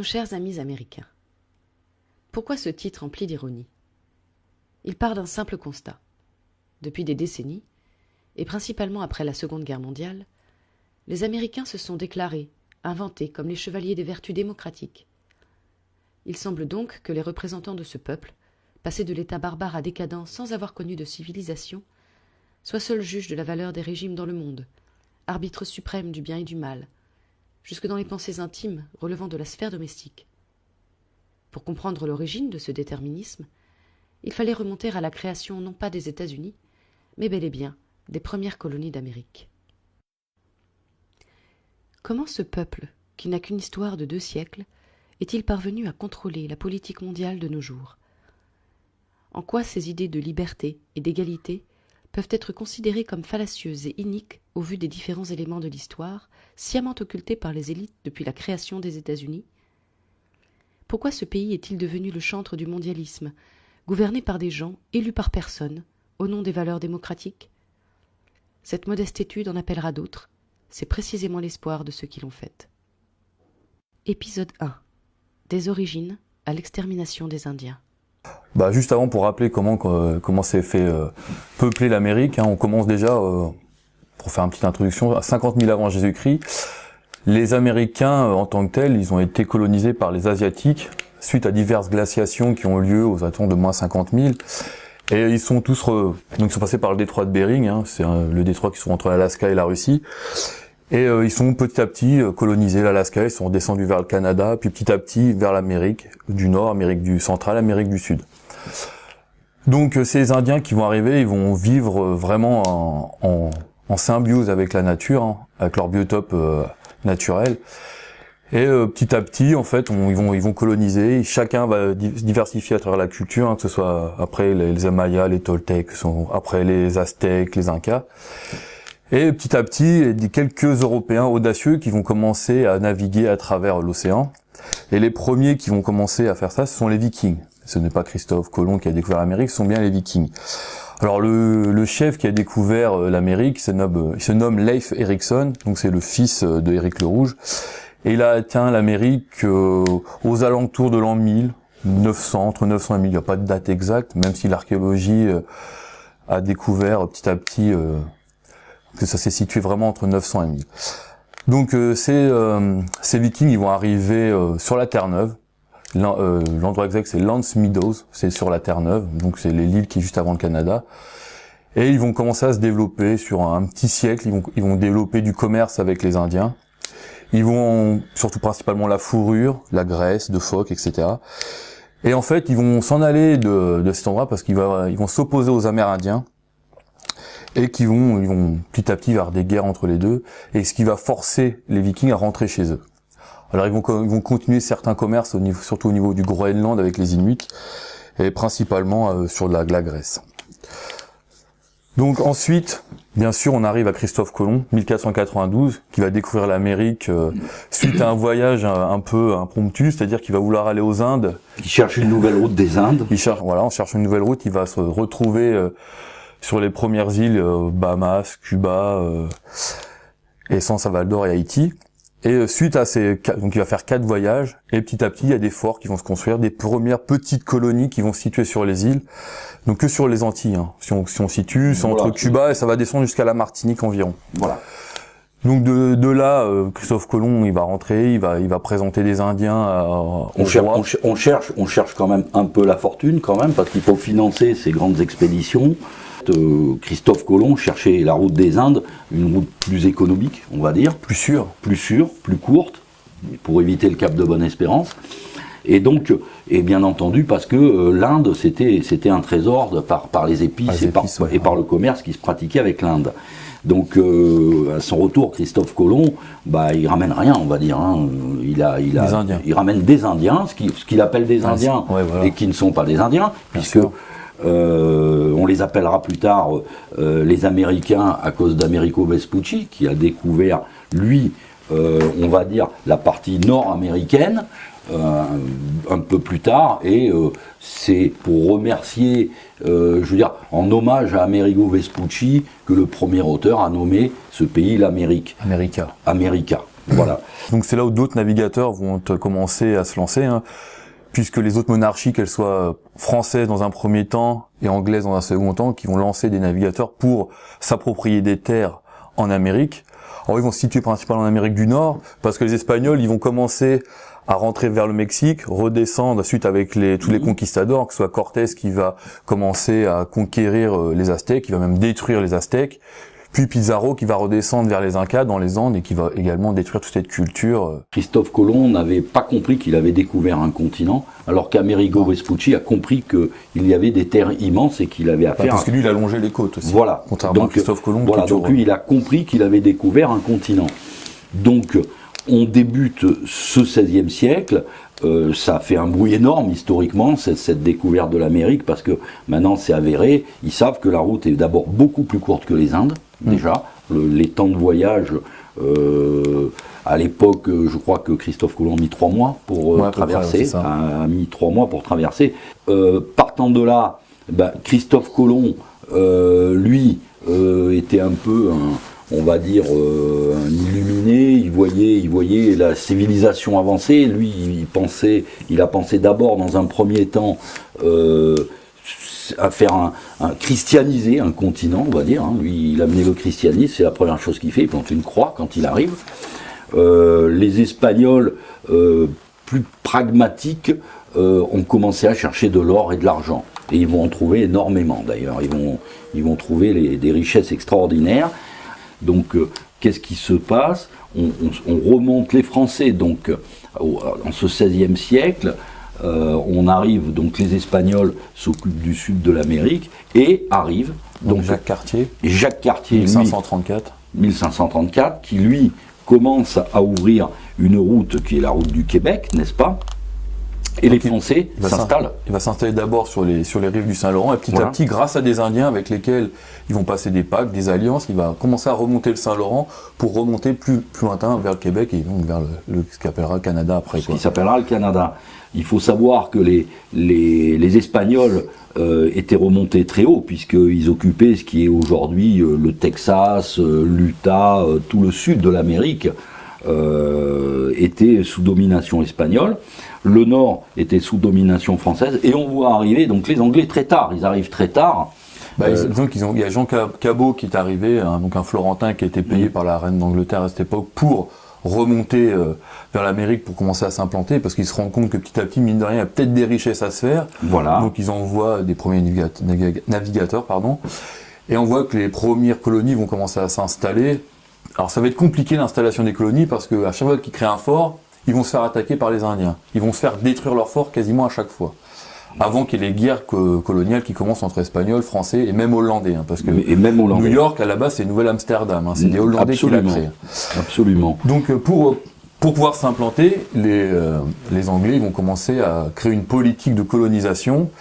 Nos chers amis américains. Pourquoi ce titre empli d'ironie? Il part d'un simple constat. Depuis des décennies, et principalement après la Seconde Guerre mondiale, les Américains se sont déclarés, inventés comme les chevaliers des vertus démocratiques. Il semble donc que les représentants de ce peuple, passés de l'état barbare à décadent sans avoir connu de civilisation, soient seuls juges de la valeur des régimes dans le monde, arbitres suprêmes du bien et du mal, jusque dans les pensées intimes relevant de la sphère domestique. Pour comprendre l'origine de ce déterminisme, il fallait remonter à la création non pas des États-Unis, mais bel et bien des premières colonies d'Amérique. Comment ce peuple, qui n'a qu'une histoire de 2 siècles, est-il parvenu à contrôler la politique mondiale de nos jours? En quoi ces idées de liberté et d'égalité peuvent être considérées comme fallacieuses et iniques au vu des différents éléments de l'histoire, sciemment occultés par les élites depuis la création des États-Unis? Pourquoi ce pays est-il devenu le chantre du mondialisme, gouverné par des gens élus par personne, au nom des valeurs démocratiques? Cette modeste étude en appellera d'autres, c'est précisément l'espoir de ceux qui l'ont faite. Épisode 1. Des origines à l'extermination des Indiens. Juste avant, pour rappeler comment s'est fait peupler l'Amérique, on commence déjà, pour faire une petite introduction, à 50 000 avant Jésus-Christ. Les Américains, en tant que tels, ils ont été colonisés par les Asiatiques, suite à diverses glaciations qui ont eu lieu aux alentours de moins 50 000. Et ils sont tous, donc ils sont passés par le détroit de Bering, c'est le détroit qui se trouve entre l'Alaska et la Russie. Et ils sont petit à petit colonisés l'Alaska, ils sont descendus vers le Canada, puis petit à petit vers l'Amérique du Nord, Amérique du Central, Amérique du Sud. Donc ces Indiens qui vont arriver, ils vont vivre vraiment en symbiose avec la nature, avec leur biotope naturel. Et petit à petit, en fait, ils vont coloniser. Chacun va se diversifier à travers la culture, que ce soit après les Mayas, les Toltecs, après les Aztèques, les Incas. Et petit à petit, il y a quelques Européens audacieux qui vont commencer à naviguer à travers l'océan. Et les premiers qui vont commencer à faire ça, ce sont les Vikings. Ce n'est pas Christophe Colomb qui a découvert l'Amérique, ce sont bien les Vikings. Alors le chef qui a découvert l'Amérique, il se nomme Leif Erikson, donc c'est le fils de Éric le Rouge. Et il a atteint l'Amérique aux alentours de l'an 1000, 900, entre 900 et 1000. Il n'y a pas de date exacte, même si l'archéologie a découvert petit à petit que ça s'est situé vraiment entre 900 et 1000. Donc ces Vikings, ils vont arriver sur la Terre-Neuve. L'endroit exact, c'est Lance Meadows, c'est sur la Terre-Neuve, donc c'est l'île qui est juste avant le Canada. Et ils vont commencer à se développer sur un petit siècle, ils vont développer du commerce avec les Indiens. Ils vont, surtout principalement la fourrure, la graisse de phoque, etc. Et en fait, ils vont s'en aller de cet endroit parce qu'ils vont s'opposer aux Amérindiens et ils vont petit à petit avoir des guerres entre les deux, et ce qui va forcer les Vikings à rentrer chez eux. Alors ils vont continuer certains commerces, surtout au niveau du Groenland avec les Inuits, et principalement sur de la Grèce. Donc ensuite, bien sûr, on arrive à Christophe Colomb, 1492, qui va découvrir l'Amérique suite à un voyage un peu impromptu, c'est-à-dire qu'il va vouloir aller aux Indes. Il cherche une nouvelle route des Indes. On cherche une nouvelle route, il va se retrouver sur les premières îles, Bahamas, Cuba, et San Salvador et Haïti. Et suite à donc il va faire 4 voyages, et petit à petit, il y a des forts qui vont se construire, des premières petites colonies qui vont se situer sur les îles, donc que sur les Antilles. Si on situe, c'est entre Cuba et ça va descendre jusqu'à la Martinique environ. Voilà. Donc de là, Christophe Colomb, il va rentrer, il va présenter des Indiens on cherche quand même un peu la fortune quand même, parce qu'il faut financer ces grandes expéditions. Christophe Colomb cherchait la route des Indes, une route plus économique, on va dire. Plus sûre, plus courte, pour éviter le cap de Bonne-Espérance. Et donc, et bien entendu, parce que l'Inde, c'était un trésor par les épices, et par le commerce qui se pratiquait avec l'Inde. Donc, à son retour, Christophe Colomb, il ramène rien, on va dire. Il ramène des Indiens, ce qu'il appelle des Indiens, et qui ne sont pas des Indiens, puisque on les appellera plus tard les Américains à cause d'Amerigo Vespucci, qui a découvert, lui, on va dire, la partie nord-américaine, un peu plus tard, et c'est pour remercier, en hommage à Amerigo Vespucci, que le premier auteur a nommé ce pays l'Amérique. America. Voilà. Donc c'est là où d'autres navigateurs vont commencer à se lancer, hein, puisque les autres monarchies, qu'elles soient françaises dans un premier temps et anglaises dans un second temps, qui vont lancer des navigateurs pour s'approprier des terres en Amérique. Alors ils vont se situer principalement en Amérique du Nord, parce que les Espagnols, ils vont commencer à rentrer vers le Mexique, redescendre ensuite avec tous les conquistadors, que ce soit Cortés qui va commencer à conquérir les Aztèques, qui va même détruire les Aztèques, puis Pizarro qui va redescendre vers les Incas dans les Andes et qui va également détruire toute cette culture. Christophe Colomb n'avait pas compris qu'il avait découvert un continent, alors qu'Amerigo Vespucci a compris qu'il y avait des terres immenses et qu'il avait affaire... Parce que lui, il a longé les côtes aussi. Voilà. Contrairement à Christophe Colomb. Voilà, donc lui, il a compris qu'il avait découvert un continent. Donc, on débute ce XVIe siècle, ça fait un bruit énorme historiquement, cette découverte de l'Amérique, parce que maintenant c'est avéré, ils savent que la route est d'abord beaucoup plus courte que les Indes, déjà. Les temps de voyage, à l'époque, je crois que Christophe Colomb a mis 3 mois pour traverser, a mis 3 mois pour traverser. Partant de là, Christophe Colomb, lui, était un peu on va dire un illuminé, il voyait la civilisation avancer, lui il a pensé d'abord dans un premier temps à faire christianiser un continent, on va dire, hein. Lui il a mené le christianisme, c'est la première chose qu'il fait, il plante une croix quand il arrive. Les Espagnols plus pragmatiques ont commencé à chercher de l'or et de l'argent, et ils vont en trouver énormément d'ailleurs, ils vont trouver des richesses extraordinaires. Donc, qu'est-ce qui se passe? On remonte les Français, donc, en ce XVIe siècle, on arrive, donc les Espagnols s'occupent du sud de l'Amérique, et arrive, donc Jacques Cartier, 1534, qui lui commence à ouvrir une route qui est la route du Québec, n'est-ce pas? Et donc les Français s'installent. Il va s'installer d'abord sur les rives du Saint-Laurent, et petit à petit, grâce à des Indiens avec lesquels ils vont passer des pactes, des alliances, il va commencer à remonter le Saint-Laurent pour remonter plus lointain vers le Québec et donc vers ce qu'appellera le Canada après. Ce qui s'appellera le Canada. Il faut savoir que les Espagnols étaient remontés très haut, puisqu'ils occupaient ce qui est aujourd'hui le Texas, l'Utah, tout le sud de l'Amérique était sous domination espagnole. Le nord était sous domination française, et on voit arriver donc les Anglais très tard, ils arrivent très tard. Disons il y a Jean Cabot qui est arrivé, donc un Florentin qui a été payé par la reine d'Angleterre à cette époque pour remonter vers l'Amérique pour commencer à s'implanter, parce qu'ils se rendent compte que petit à petit, mine de rien, il y a peut-être des richesses à se faire. Voilà. Donc ils envoient des premiers navigateurs, et on voit que les premières colonies vont commencer à s'installer. Alors ça va être compliqué l'installation des colonies, parce qu'à chaque fois qu'ils créent un fort, ils vont se faire attaquer par les Indiens. Ils vont se faire détruire leur fort quasiment à chaque fois. Avant qu'il y ait les guerres coloniales qui commencent entre Espagnols, Français et même Hollandais. Parce que New York, à la base, c'est Nouvelle-Amsterdam. C'est des Hollandais qui l'ont créé. Absolument. Donc pour pouvoir s'implanter, les Anglais vont commencer à créer une politique de colonisation,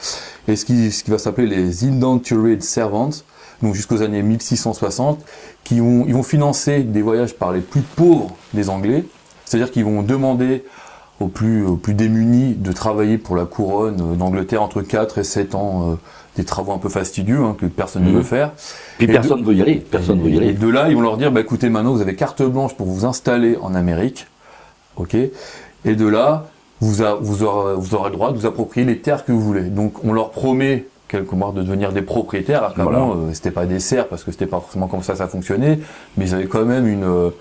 et ce qui va s'appeler les Indentured Servants, donc jusqu'aux années 1660, ils vont financer des voyages par les plus pauvres des Anglais. C'est-à-dire qu'ils vont demander aux plus démunis de travailler pour la couronne d'Angleterre entre 4 et 7 ans, des travaux un peu fastidieux, que personne ne veut faire. Puis personne ne veut y aller. Et de là, ils vont leur dire, écoutez, maintenant vous avez carte blanche pour vous installer en Amérique, ok. Et de là, vous aurez le droit de vous approprier les terres que vous voulez. Donc on leur promet quelque part de devenir des propriétaires, alors qu'avant c'était pas des serfs, parce que c'était pas forcément comme ça fonctionnait, mais ils avaient quand même une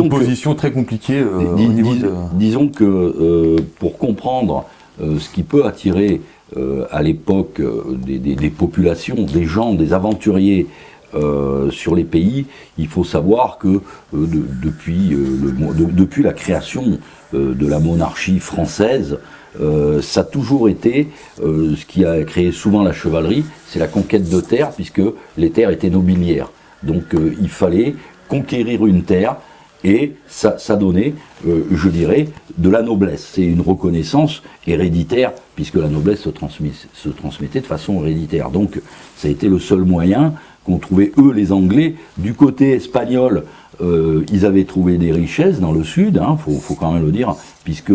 position très compliquée au niveau de... Disons que pour comprendre ce qui peut attirer à l'époque des populations, des gens, des aventuriers sur les pays, il faut savoir que depuis la création de la monarchie française, ça a toujours été ce qui a créé souvent la chevalerie, c'est la conquête de terres, puisque les terres étaient nobiliaires. Donc il fallait conquérir une terre, et ça donnait, je dirais, de la noblesse. C'est une reconnaissance héréditaire, puisque la noblesse se transmettait de façon héréditaire. Donc ça a été le seul moyen qu'ont trouvé eux les Anglais. Du côté espagnol, ils avaient trouvé des richesses dans le sud, faut quand même le dire, puisque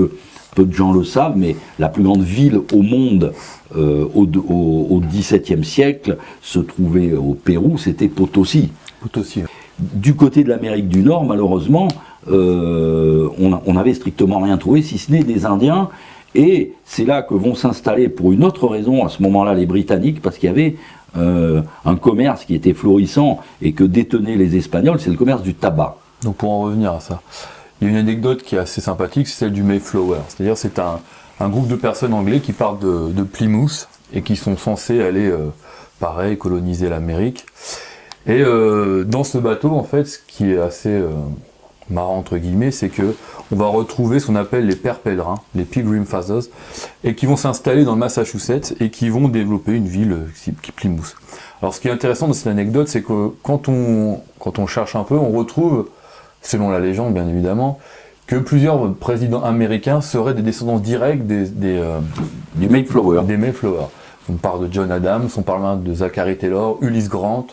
peu de gens le savent, mais la plus grande ville au monde au XVIIe siècle se trouvait au Pérou, c'était Potosi. Potosi. Du côté de l'Amérique du Nord, malheureusement, on n'avait strictement rien trouvé, si ce n'est des Indiens. Et c'est là que vont s'installer, pour une autre raison, à ce moment-là, les Britanniques, parce qu'il y avait un commerce qui était florissant et que détenaient les Espagnols, c'est le commerce du tabac. Donc pour en revenir à ça, il y a une anecdote qui est assez sympathique, c'est celle du Mayflower. C'est-à-dire c'est un groupe de personnes anglais qui partent de Plymouth et qui sont censés aller, pareil, coloniser l'Amérique. Et dans ce bateau, en fait, ce qui est assez marrant entre guillemets, c'est que on va retrouver ce qu'on appelle les pères pèlerins, les Pilgrim Fathers, et qui vont s'installer dans le Massachusetts et qui vont développer une ville qui Plymouth. Alors ce qui est intéressant dans cette anecdote, c'est que quand on cherche un peu, on retrouve, selon la légende bien évidemment, que plusieurs présidents américains seraient des descendants directs du Mayflower. Des Mayflower. On parle de John Adams, on parle de Zachary Taylor, Ulysse Grant,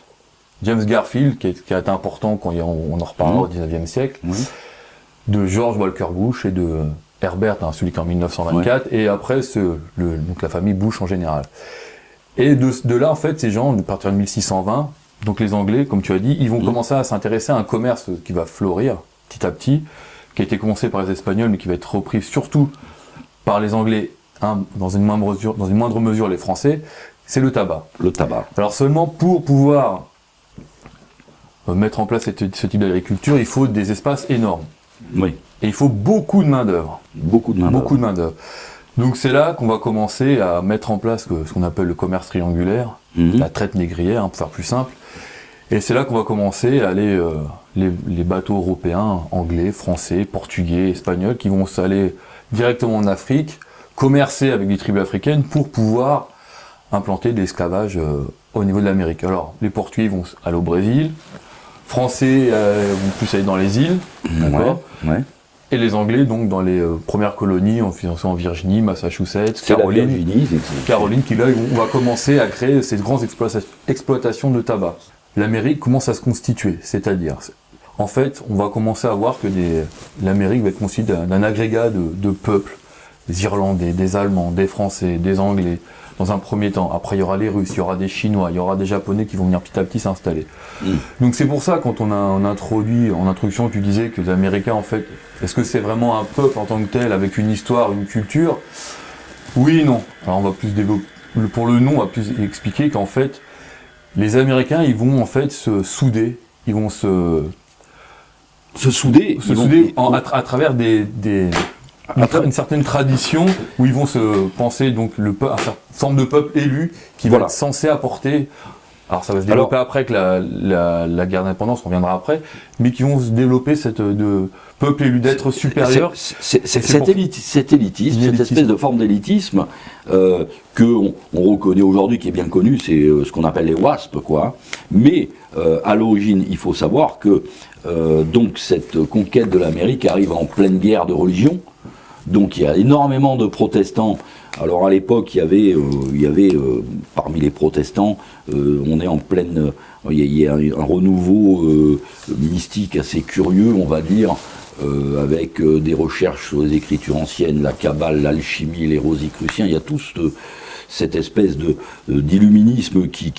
James Garfield, qui a été important quand on en reparlera au 19e siècle, de George Walker Bush et de Herbert, celui qui est en 1924, et après donc la famille Bush en général. Et de là, en fait, ces gens, à partir de 1620, donc les Anglais, comme tu as dit, ils vont commencer à s'intéresser à un commerce qui va fleurir petit à petit, qui a été commencé par les Espagnols, mais qui va être repris surtout par les Anglais, dans une moindre mesure les Français, c'est le tabac. Le tabac. Alors seulement pour pouvoir mettre en place ce type d'agriculture, il faut des espaces énormes. Oui. Et il faut beaucoup de main-d'œuvre. Beaucoup de main-d'œuvre. Donc c'est là qu'on va commencer à mettre en place ce qu'on appelle le commerce triangulaire, la traite négrière, pour faire plus simple. Et c'est là qu'on va commencer à aller, les bateaux européens, anglais, français, portugais, espagnols, qui vont s'aller directement en Afrique, commercer avec des tribus africaines pour pouvoir implanter de l'esclavage au niveau de l'Amérique. Alors les Portugais vont aller au Brésil, Français vont plus aller dans les îles, d'accord, et les Anglais donc dans les premières colonies en Virginie, Massachusetts, Caroline, qui là on va commencer à créer ces grandes exploitations de tabac. L'Amérique commence à se constituer, c'est-à-dire, en fait, on va commencer à voir que l'Amérique va être constituée d'un agrégat de peuples, des Irlandais, des Allemands, des Français, des Anglais, dans un premier temps. Après, il y aura les Russes, il y aura des Chinois, il y aura des Japonais qui vont venir petit à petit s'installer. Donc c'est pour ça, quand on introduit, en introduction, tu disais que les Américains, en fait, est-ce que c'est vraiment un peuple en tant que tel, avec une histoire, une culture? Oui et non. Alors on va plus développer, pour le nom, on va plus expliquer qu'en fait, les Américains, ils vont en fait se souder, ils vont se souder à travers une certaine tradition où ils vont se penser donc une forme de peuple élu qui va être censé apporter. Alors ça va se développer après que la guerre d'indépendance, on reviendra après, mais qui vont se développer de peuple élu, d'être supérieur. Cet élitisme, cette espèce de forme d'élitisme que on reconnaît aujourd'hui, qui est bien connu, c'est ce qu'on appelle les WASP, quoi. Mais à l'origine, il faut savoir que donc cette conquête de l'Amérique arrive en pleine guerre de religion. Donc il y a énormément de protestants. Alors à l'époque, il y avait parmi les protestants, on est en pleine, il y a un renouveau mystique assez curieux, on va dire, avec des recherches sur les écritures anciennes, la Kabbale, l'alchimie, les Rosicruciens. Il y a tous cette espèce d'illuminisme qui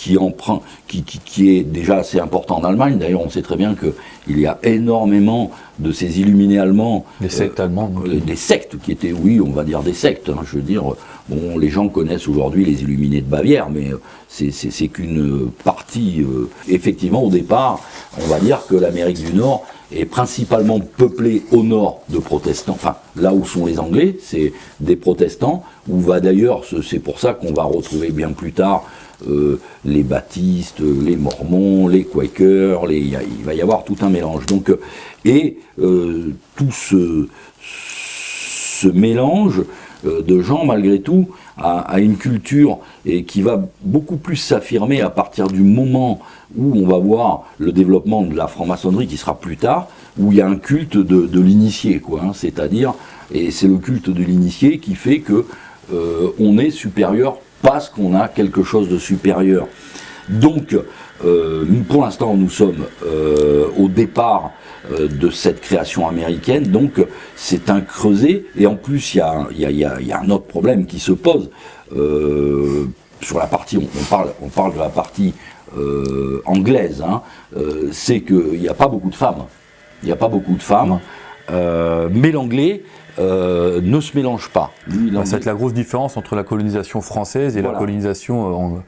est déjà assez important en Allemagne. D'ailleurs, on sait très bien qu'il y a énormément de ces illuminés allemands. Des sectes allemandes. Des sectes qui étaient, oui, on va dire des sectes. Hein, je veux dire, bon, les gens connaissent aujourd'hui les illuminés de Bavière, mais c'est qu'une partie. Effectivement, au départ, on va dire que l'Amérique du Nord est principalement peuplée au nord de protestants, enfin là où sont les Anglais, c'est des protestants, où va d'ailleurs, c'est pour ça qu'on va retrouver bien plus tard les baptistes, les mormons, les quakers, il va y avoir tout un mélange. Donc, tout ce mélange de gens, malgré tout, a une culture et qui va beaucoup plus s'affirmer à partir du moment où on va voir le développement de la franc-maçonnerie qui sera plus tard, où il y a un culte de l'initié, quoi, hein, c'est-à-dire, et c'est le culte de l'initié qui fait que on est supérieur parce qu'on a quelque chose de supérieur. Donc, pour l'instant, nous sommes au départ de cette création américaine, donc c'est un creuset, et en plus il y a un autre problème qui se pose sur la partie, on parle de la partie anglaise, hein, c'est qu'il n'y a pas beaucoup de femmes. Il n'y a pas beaucoup de femmes. Mais l'anglais ne se mélange pas. Lui, ça va être la grosse différence entre la colonisation française et la colonisation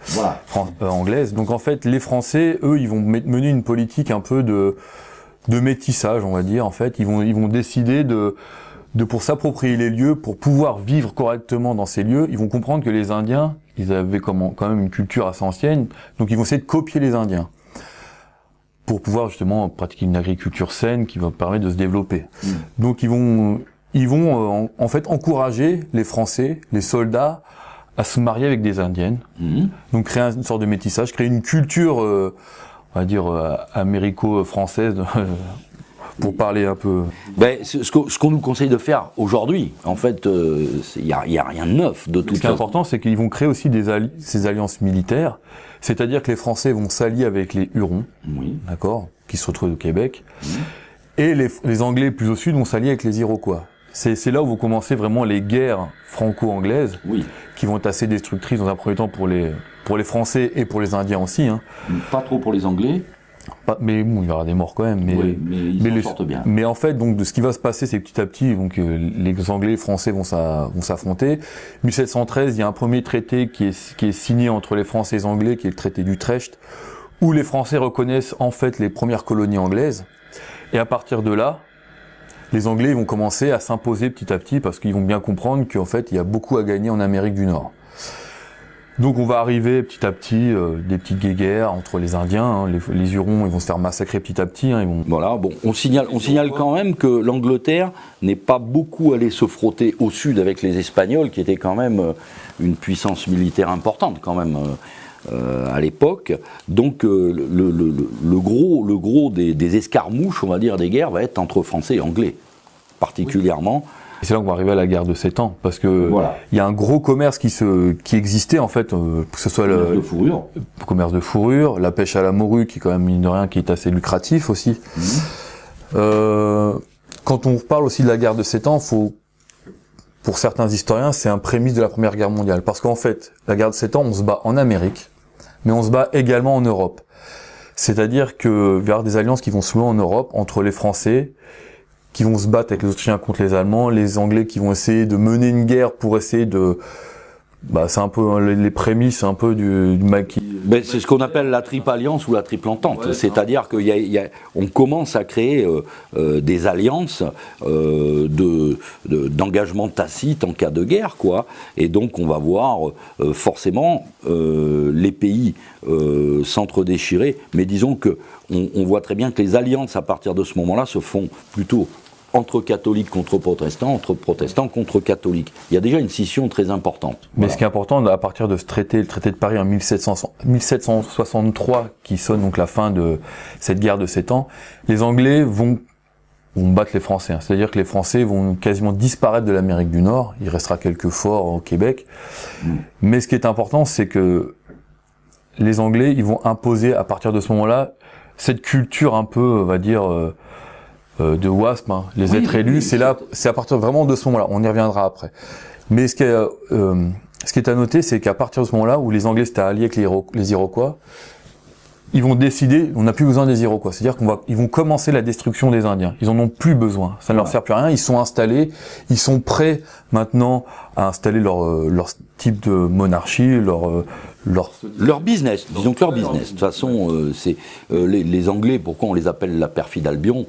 anglaise. Donc en fait, les Français, eux, ils vont mener une politique un peu de métissage, on va dire. En fait, ils vont décider de pour s'approprier les lieux, pour pouvoir vivre correctement dans ces lieux. Ils vont comprendre que les Indiens, ils avaient quand même une culture assez ancienne, donc ils vont essayer de copier les Indiens pour pouvoir justement pratiquer une agriculture saine qui va permettre de se développer. Donc ils vont en fait encourager les Français, les soldats, à se marier avec des Indiennes. Donc créer une sorte de métissage, créer une culture, on va dire, américo-française, pour parler un peu. Ce qu'on nous conseille de faire aujourd'hui, en fait, il y a rien de neuf de toute façon. Ce qui est important, c'est qu'ils vont créer aussi ces alliances militaires. C'est-à-dire que les Français vont s'allier avec les Hurons, d'accord, qui se retrouvent au Québec, et les Anglais plus au sud vont s'allier avec les Iroquois. C'est là où vont commencer vraiment les guerres franco-anglaises, qui vont être assez destructrices dans un premier temps pour les Français et pour les Indiens aussi. Pas trop pour les Anglais. Mais bon, il y aura des morts quand même. Mais ils s'en sortent bien. Mais en fait, donc, de ce qui va se passer, c'est que petit à petit, donc, les Anglais et les Français vont s'affronter. 1713, il y a un premier traité qui est signé entre les Français et les Anglais, qui est le traité d'Utrecht, où les Français reconnaissent en fait les premières colonies anglaises. Et à partir de là, les Anglais vont commencer à s'imposer petit à petit, parce qu'ils vont bien comprendre qu'en fait, il y a beaucoup à gagner en Amérique du Nord. Donc on va arriver petit à petit, des petites guéguerres entre les Indiens, les Hurons, ils vont se faire massacrer petit à petit. Voilà, bon, on signale quand même que l'Angleterre n'est pas beaucoup allée se frotter au sud avec les Espagnols, qui étaient quand même une puissance militaire importante quand même à l'époque. Donc le gros des escarmouches, on va dire, des guerres, va être entre Français et Anglais, particulièrement. Et c'est là qu'on va arriver à la guerre de 7 ans, parce que il y a un gros commerce qui existait en fait, que ce soit le commerce de fourrure, la pêche à la morue, qui est quand même mine de rien, qui est assez lucratif aussi. Quand on parle aussi de la guerre de 7 ans, pour certains historiens, c'est un prémisse de la Première Guerre mondiale, parce qu'en fait, la guerre de 7 ans, on se bat en Amérique, mais on se bat également en Europe. C'est-à-dire que il y aura des alliances qui vont se nouer en Europe entre les Français, qui vont se battre avec les Autrichiens contre les Allemands, les Anglais qui vont essayer de mener une guerre pour essayer de... c'est un peu les prémices un peu du maquis. C'est ce qu'on appelle la triple alliance ou la triple entente. C'est-à-dire qu'on commence à créer des alliances d'engagement tacite en cas de guerre, quoi. Et donc on va voir forcément les pays s'entre-déchirer. Mais disons que on voit très bien que les alliances à partir de ce moment-là se font plutôt entre catholiques contre protestants, entre protestants contre catholiques. Il y a déjà une scission très importante. Mais ce qui est important, à partir de ce traité, le traité de Paris en 1763, qui sonne donc la fin de cette guerre de 7 ans, les Anglais vont battre les Français. C'est-à-dire que les Français vont quasiment disparaître de l'Amérique du Nord. Il restera quelques forts au Québec. Mais ce qui est important, c'est que les Anglais, ils vont imposer à partir de ce moment-là cette culture un peu, on va dire, de WASP, les êtres élus, c'est à partir vraiment de ce moment-là. On y reviendra après. Mais ce qui est à noter, c'est qu'à partir de ce moment-là, où les Anglais s'étaient alliés avec les Iroquois, ils vont décider, on n'a plus besoin des Iroquois. C'est-à-dire qu'ils vont commencer la destruction des Indiens. Ils en ont plus besoin. Ça ne leur sert plus à rien. Ils sont installés. Ils sont prêts maintenant à installer leur type de monarchie, leur business. Disons que leur business. De toute façon, les Anglais, pourquoi on les appelle la perfide Albion,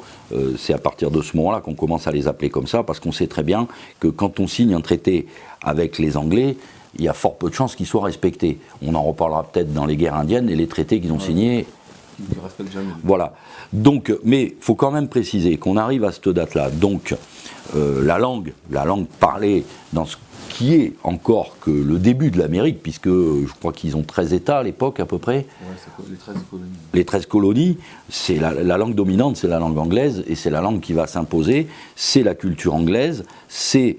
c'est à partir de ce moment-là qu'on commence à les appeler comme ça, parce qu'on sait très bien que quand on signe un traité avec les Anglais, il y a fort peu de chances qu'ils soient respectés. On en reparlera peut-être dans les guerres indiennes et les traités qu'ils ont signés. Ils ne respectent jamais. Voilà. Donc, mais il faut quand même préciser qu'on arrive à cette date-là. Donc, la langue parlée dans ce qui est encore que le début de l'Amérique, puisque je crois qu'ils ont 13 États à l'époque à peu près. Ouais, les 13 colonies. Les 13 colonies, c'est la langue dominante, c'est la langue anglaise, et c'est la langue qui va s'imposer, c'est la culture anglaise, c'est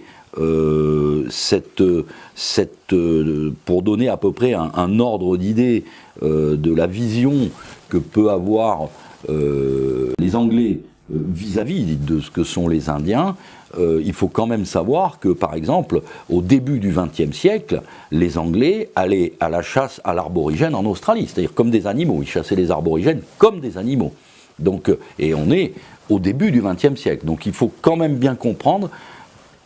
pour donner à peu près un ordre d'idée de la vision que peut avoir les Anglais vis-à-vis de ce que sont les Indiens. Il faut quand même savoir que, par exemple, au début du XXe siècle, les Anglais allaient à la chasse à l'arborigène en Australie, c'est-à-dire comme des animaux. Ils chassaient les aborigènes comme des animaux. Donc, et on est au début du XXe siècle. Donc il faut quand même bien comprendre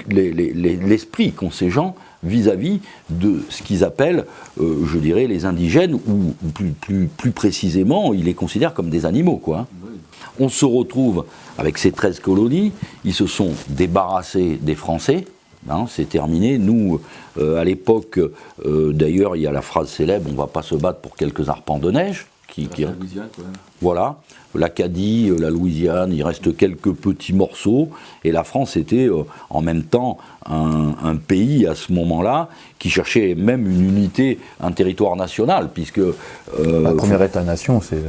l'esprit qu'ont ces gens vis-à-vis de ce qu'ils appellent, je dirais, les indigènes, ou plus précisément, ils les considèrent comme des animaux, quoi. On se retrouve avec ces 13 colonies, ils se sont débarrassés des Français, hein, c'est terminé. Nous, à l'époque, d'ailleurs, il y a la phrase célèbre, on ne va pas se battre pour quelques arpents de neige. La Louisiane, ouais. Voilà, l'Acadie, la Louisiane, il reste quelques petits morceaux, et la France était en même temps un pays à ce moment-là qui cherchait même une unité, un territoire national, puisque la première État-nation, c'est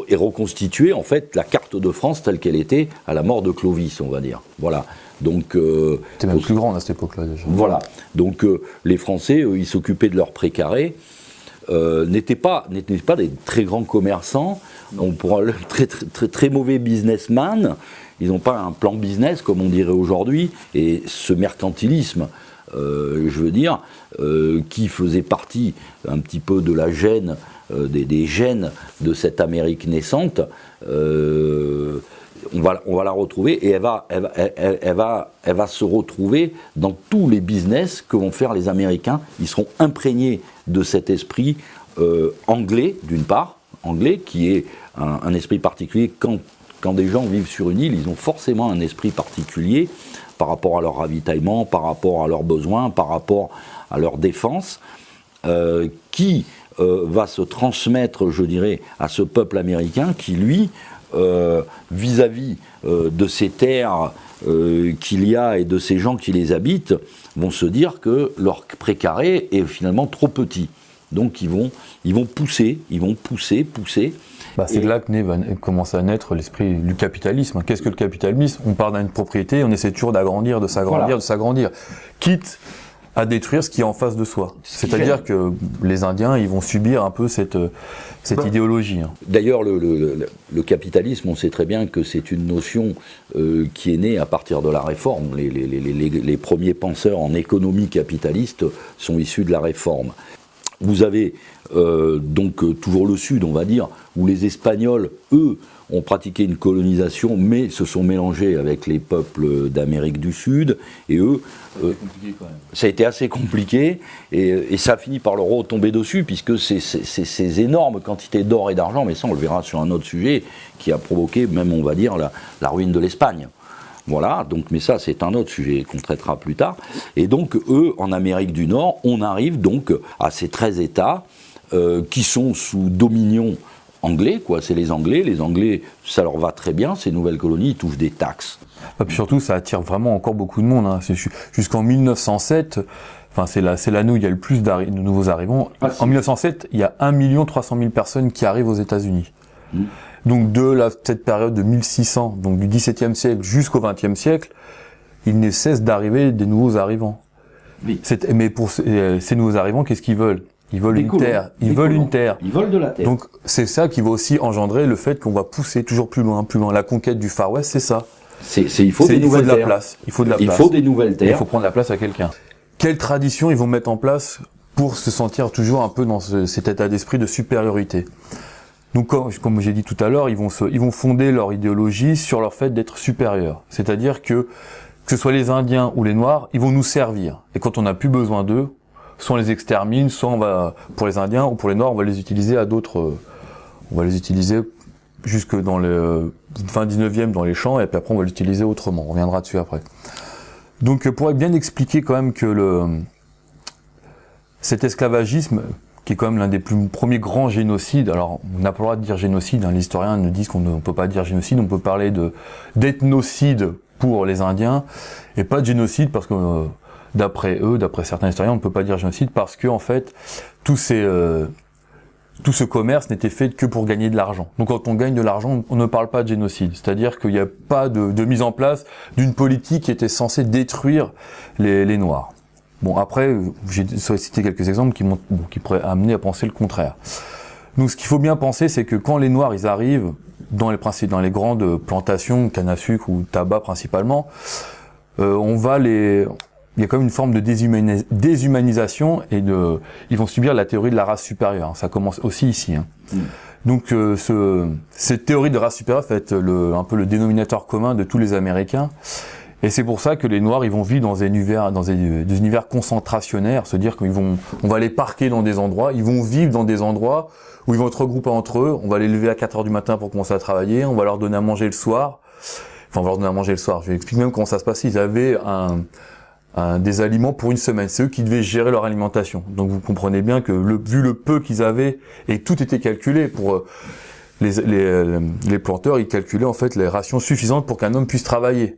et reconstituer en fait la carte de France telle qu'elle était à la mort de Clovis, on va dire. Voilà. Donc c'était même plus grand à cette époque-là déjà. Voilà. Donc les Français, ils s'occupaient de leurs précarés. N'étaient pas des très grands commerçants, on pourra très mauvais businessmen, ils n'ont pas un plan business comme on dirait aujourd'hui, et ce mercantilisme, je veux dire, qui faisait partie un petit peu de la gène, des gènes de cette Amérique naissante, on va la retrouver, et elle va se retrouver dans tous les business que vont faire les Américains. Ils seront imprégnés de cet esprit anglais, d'une part, anglais, qui est un esprit particulier. Quand des gens vivent sur une île, ils ont forcément un esprit particulier par rapport à leur ravitaillement, par rapport à leurs besoins, par rapport à leur défense, qui va se transmettre, je dirais, à ce peuple américain qui, lui, vis-à-vis de ces terres qu'il y a et de ces gens qui les habitent, vont se dire que leur précaré est finalement trop petit. Donc ils vont pousser. C'est là que commence à naître l'esprit du capitalisme. Qu'est-ce que le capitalisme? On part d'une propriété, on essaie toujours d'agrandir, de s'agrandir, quitte à détruire ce qui est en face de soi. C'est-à-dire que les Indiens, ils vont subir un peu cette idéologie. D'ailleurs, le capitalisme, on sait très bien que c'est une notion qui est née à partir de la Réforme. Les premiers penseurs en économie capitaliste sont issus de la Réforme. Vous avez donc toujours le Sud, on va dire, où les Espagnols, eux, ont pratiqué une colonisation, mais se sont mélangés avec les peuples d'Amérique du Sud, et eux, ça a été assez compliqué, et ça a fini par leur retomber dessus, puisque ces énormes quantités d'or et d'argent, mais ça on le verra sur un autre sujet, qui a provoqué même, on va dire, la ruine de l'Espagne. Voilà, donc, mais ça c'est un autre sujet qu'on traitera plus tard. Et donc eux, en Amérique du Nord, on arrive donc à ces 13 États qui sont sous dominion anglais, quoi. C'est les Anglais, ça leur va très bien, ces nouvelles colonies, ils touchent des taxes. Et puis surtout, ça attire vraiment encore beaucoup de monde, hein. Jusqu'en 1907, enfin c'est l'année où il y a le plus de nouveaux arrivants. En 1907, il y a 1 300 000 personnes qui arrivent aux États-Unis. Donc cette période de 1600, donc du XVIIe siècle jusqu'au XXe siècle, il ne cesse d'arriver des nouveaux arrivants. Oui. Mais pour ces nouveaux arrivants, qu'est-ce qu'ils veulent? Ils veulent une terre. Ils veulent une terre. Ils veulent de la terre. Donc c'est ça qui va aussi engendrer le fait qu'on va pousser toujours plus loin, plus loin. La conquête du Far West, c'est ça. Il faut des nouvelles terres. Il faut de la place. Il faut des nouvelles terres. Il faut prendre la place à quelqu'un. Quelle tradition ils vont mettre en place pour se sentir toujours un peu dans cet état d'esprit de supériorité? Donc, comme j'ai dit tout à l'heure, ils vont fonder leur idéologie sur leur fait d'être supérieurs. C'est-à-dire que ce soit les Indiens ou les Noirs, ils vont nous servir. Et quand on n'a plus besoin d'eux, soit on les extermine, soit on va, pour les Indiens ou pour les Noirs, on va les utiliser à d'autres, on va les utiliser jusque dans le fin 19e dans les champs, et puis après on va l'utiliser autrement. On reviendra dessus après. Donc, pour bien expliquer quand même que cet esclavagisme, qui est quand même l'un des premiers grands génocides. Alors, on n'a pas le droit de dire génocide, hein. Les historiens nous disent qu'on ne peut pas dire génocide, on peut parler d'ethnocide pour les Indiens, et pas de génocide parce que, d'après certains historiens, on ne peut pas dire génocide parce que, en fait, tout ce commerce n'était fait que pour gagner de l'argent. Donc, quand on gagne de l'argent, on ne parle pas de génocide. C'est-à-dire qu'il n'y a pas de mise en place d'une politique qui était censée détruire les Noirs. Bon, après, j'ai cité quelques exemples qui pourraient amener à penser le contraire. Donc, ce qu'il faut bien penser, c'est que quand les Noirs, ils arrivent dans les grandes plantations, canne à sucre ou tabac principalement, il y a quand même une forme de déshumanisation et ils vont subir la théorie de la race supérieure. Ça commence aussi ici, hein. Donc cette théorie de race supérieure va être un peu le dénominateur commun de tous les Américains. Et c'est pour ça que les Noirs, ils vont vivre dans des univers concentrationnaires, se dire qu'on va les parquer dans des endroits, ils vont vivre dans des endroits où ils vont être regroupés entre eux, on va les lever à 4 heures du matin pour commencer à travailler, on va leur donner à manger le soir. Enfin, on va leur donner à manger le soir. Je vais expliquer même comment ça se passe. Ils avaient des aliments pour une semaine. C'est eux qui devaient gérer leur alimentation. Donc vous comprenez bien que vu le peu qu'ils avaient, et tout était calculé pour les planteurs, ils calculaient en fait les rations suffisantes pour qu'un homme puisse travailler.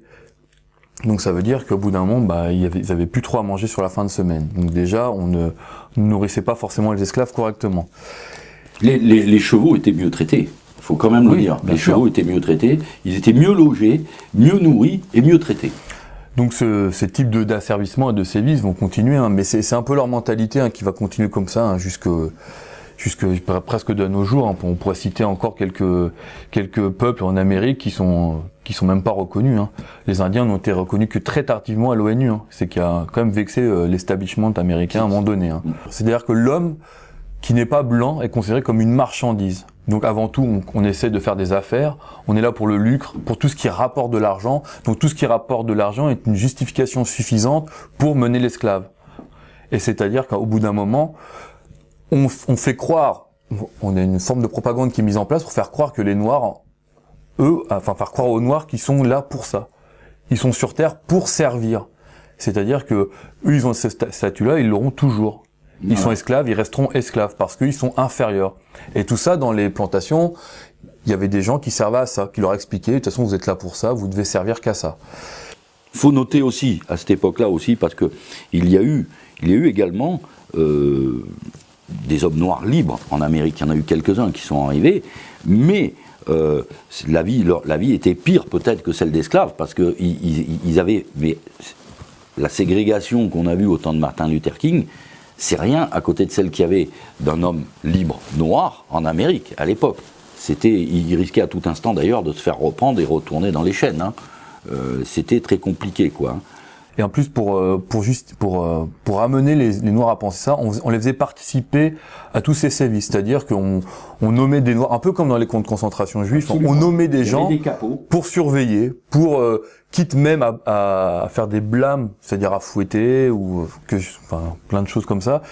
Donc ça veut dire qu'au bout d'un moment, ils avaient plus trop à manger sur la fin de semaine. Donc déjà, on ne nourrissait pas forcément les esclaves correctement. Les chevaux étaient mieux traités. Il faut quand même le dire. Les chevaux étaient mieux traités, ils étaient mieux logés, mieux nourris et mieux traités. Donc ces types d'asservissement et de sévices vont continuer, hein, mais c'est un peu leur mentalité qui va continuer comme ça hein, jusque presque de nos jours. Hein. On pourrait citer encore quelques peuples en Amérique qui sont même pas reconnus. Hein. Les Indiens n'ont été reconnus que très tardivement à l'ONU. Hein. C'est qui a quand même vexé l'establishment américain à un moment donné. Hein. C'est-à-dire que l'homme qui n'est pas blanc est considéré comme une marchandise. Donc avant tout, on essaie de faire des affaires, on est là pour le lucre, pour tout ce qui rapporte de l'argent. Donc tout ce qui rapporte de l'argent est une justification suffisante pour mener l'esclave. Et c'est-à-dire qu'au bout d'un moment, on fait croire, on a une forme de propagande qui est mise en place pour faire croire que les Noirs, faire croire aux Noirs qu'ils sont là pour ça. Ils sont sur Terre pour servir. C'est-à-dire que eux, ils ont ce statut-là, ils l'auront toujours. Ils sont esclaves, ils resteront esclaves parce qu'ils sont inférieurs. Et tout ça, dans les plantations, il y avait des gens qui servaient à ça, qui leur expliquaient, de toute façon, vous êtes là pour ça, vous devez servir qu'à ça. Faut noter aussi, à cette époque-là aussi, parce que il y a eu également des hommes noirs libres en Amérique. Il y en a eu quelques-uns qui sont arrivés, mais la vie était pire peut-être que celle d'esclaves, parce que ils avaient, mais la ségrégation qu'on a vue au temps de Martin Luther King, c'est rien à côté de celle qu'il y avait d'un homme libre noir en Amérique à l'époque. Il risquait à tout instant d'ailleurs de se faire reprendre et retourner dans les chaînes. Hein. C'était très compliqué, quoi. Et en plus, pour amener les Noirs à penser ça, on les faisait participer à tous ces sévices. C'est-à-dire qu'on nommait des Noirs, un peu comme dans les camps de concentration juifs, on nommait des gens pour surveiller, quitte même à faire des blâmes, c'est-à-dire à fouetter ou plein de choses comme ça,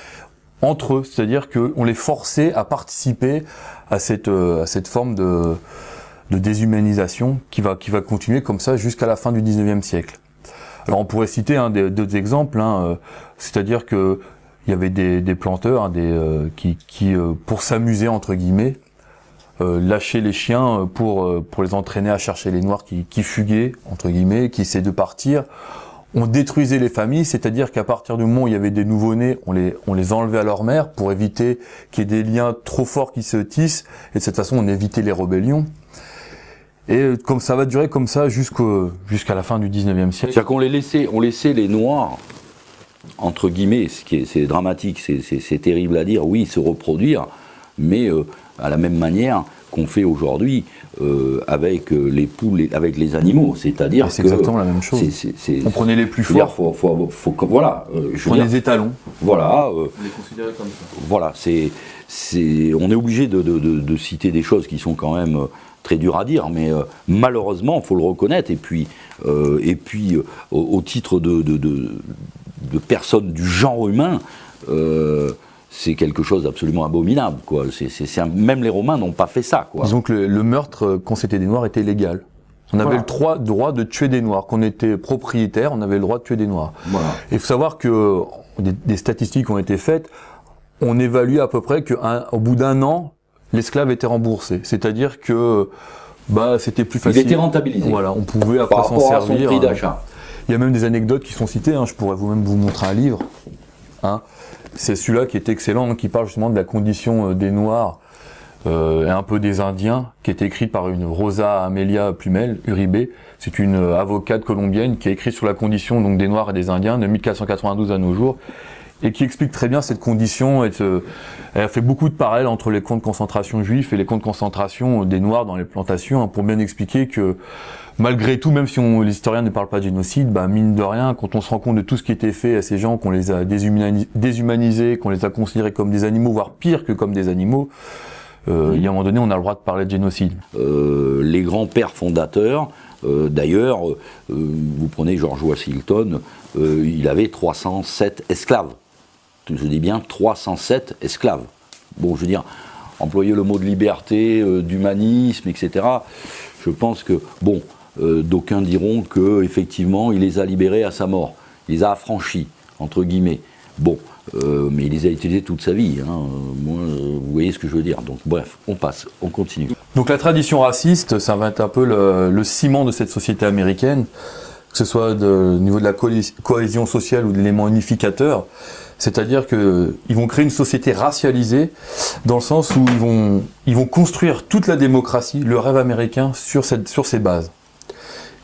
entre eux. C'est-à-dire qu'on les forçait à participer à cette forme de déshumanisation qui va continuer comme ça jusqu'à la fin du 19e siècle. Alors on pourrait citer d'autres exemples, c'est-à-dire que il y avait des planteurs qui pour s'amuser entre guillemets lâchaient les chiens pour les entraîner à chercher les Noirs qui fuguaient entre guillemets, qui essaient de partir. On détruisait les familles, c'est-à-dire qu'à partir du moment où il y avait des nouveau-nés, on les enlevait à leur mère pour éviter qu'il y ait des liens trop forts qui se tissent, et de cette façon on évitait les rébellions. Et comme ça va durer comme ça jusqu'à la fin du 19e siècle. C'est-à-dire qu'on laissait les Noirs, entre guillemets, c'est dramatique, c'est terrible à dire, oui, se reproduire, mais à la même manière qu'on fait aujourd'hui avec les poules, avec les animaux, c'est-à-dire c'est exactement la même chose. On prenait les plus forts. Voilà. On prenait les étalons. Voilà. On les considérait comme ça. Voilà. On est obligé de citer des choses qui sont quand même très dur à dire, mais malheureusement, il faut le reconnaître. Et puis au titre de personnes du genre humain, c'est quelque chose d'absolument abominable, quoi. Même les Romains n'ont pas fait ça, quoi. Disons que le meurtre, quand c'était des Noirs, était légal. On avait le droit de tuer des Noirs. Quand on était propriétaire, on avait le droit de tuer des Noirs. Voilà. Et il faut savoir que des statistiques ont été faites. On évalue à peu près qu'au bout d'un an, l'esclave était remboursé. C'est-à-dire que c'était plus facile. Il était rentabilisé. Voilà, on pouvait après s'en servir. Son prix d'achat. Il y a même des anecdotes qui sont citées. Je pourrais vous montrer un livre. C'est celui-là qui est excellent, qui parle justement de la condition des Noirs et un peu des Indiens, qui est écrit par une Rosa Amelia Plumel, Uribe. C'est une avocate colombienne qui a écrit sur la condition donc des Noirs et des Indiens de 1492 à nos jours, et qui explique très bien cette condition. Elle a fait beaucoup de parallèles entre les camps de concentration juifs et les camps de concentration des Noirs dans les plantations, pour bien expliquer que malgré tout, même si les historiens ne parlent pas de génocide, mine de rien, quand on se rend compte de tout ce qui était fait à ces gens, qu'on les a déshumanisés, qu'on les a considérés comme des animaux, voire pire que comme des animaux, il y a un moment donné, on a le droit de parler de génocide. Les grands-pères fondateurs, d'ailleurs, vous prenez George Washington, il avait 307 esclaves. Je dis bien 307 esclaves. Bon, je veux dire, employer le mot de liberté, d'humanisme, etc. Je pense que, bon, d'aucuns diront qu'effectivement, il les a libérés à sa mort. Il les a affranchis, entre guillemets. Bon, mais il les a utilisés toute sa vie. Hein. Moi, vous voyez ce que je veux dire. Donc, bref, on passe, on continue. Donc, la tradition raciste, ça va être un peu le ciment de cette société américaine, que ce soit au niveau de la cohésion sociale ou de l'élément unificateur. C'est-à-dire qu'ils vont créer une société racialisée dans le sens où ils vont construire toute la démocratie, le rêve américain, sur ces bases.